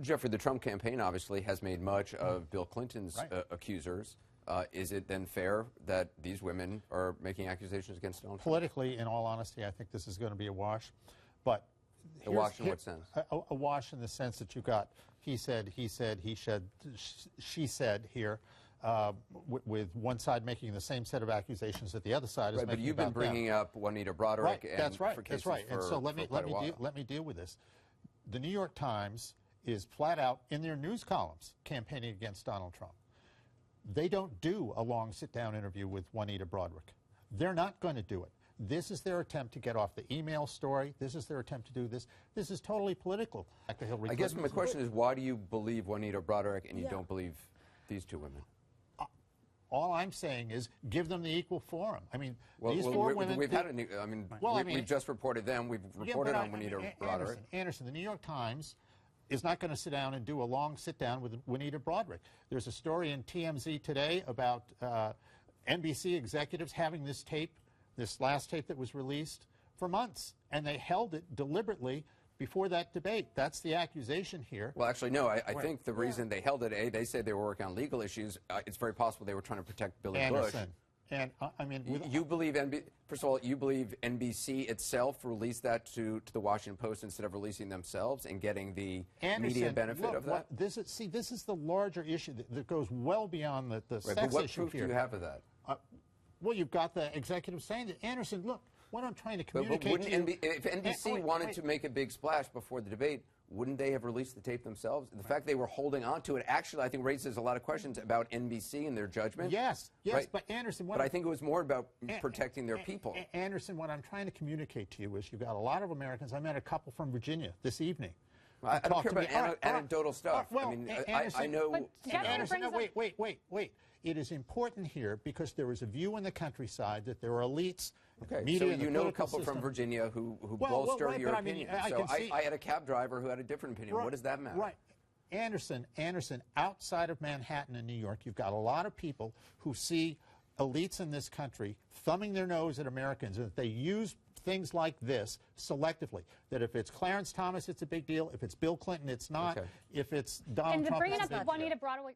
Jeffrey, the Trump campaign obviously has made much of Bill Clinton's accusers. Is it then fair that these women are making accusations against Donald Trump? Politically, in all honesty, I think this is going to be a wash. But a wash in what sense? A wash in the sense that you've got he said, he said, she said here, with one side making the same set of accusations that the other side is making. But you've been bringing up Juanita Broaddrick. Right, and that's right. For cases that's right. For, and so let me deal with this. The New York Times is flat out in their news columns campaigning against Donald Trump. They don't do a long sit-down interview with Juanita Broaddrick. They're not going to do it. This is their attempt to get off the email story. This is their attempt to do this. This is totally political. I guess my question is, why do you believe Juanita Broaddrick and you don't believe these two women? All I'm saying is give them the equal forum. I mean, these four women... We've just reported them. We've reported on Juanita Broaddrick. Anderson, the New York Times is not going to sit down and do a long sit-down with Juanita Broaddrick. There's a story in TMZ today about NBC executives having this tape, this last tape that was released, for months, and they held it deliberately before that debate. That's the accusation here. Well, actually, no. I think the reason they held it, they said they were working on legal issues. It's very possible they were trying to protect Billy Bush. And I mean, you believe first of all, you believe NBC itself released that to the Washington Post instead of releasing themselves and getting the media benefit of that? This is the larger issue that goes well beyond the sex but what issue proof here. do you have of that? Well, you've got the executive saying that, Anderson, look, what I'm trying to communicate but if NBC wanted to make a big splash before the debate, wouldn't they have released the tape themselves? The fact they were holding on to it actually, I think, raises a lot of questions about NBC and their judgment. Yes, but Anderson... But I think it was more about protecting their people. Anderson, what I'm trying to communicate to you is you've got a lot of Americans. I met a couple from Virginia this evening. I don't care about anecdotal stuff. Well, I mean, Anderson, I know... Anderson, no, wait. It is important here because there is a view in the countryside that there are elites, media, so and you the know a couple system. from Virginia who bolster your opinion. I had a cab driver who had a different opinion. Right, what does that matter? Right. Anderson, outside of Manhattan and New York, you've got a lot of people who see elites in this country thumbing their nose at Americans, and that they use things like this selectively. That if it's Clarence Thomas, it's a big deal. If it's Bill Clinton, it's not. If it's Donald Trump, bringing up Juanita Broaddrick.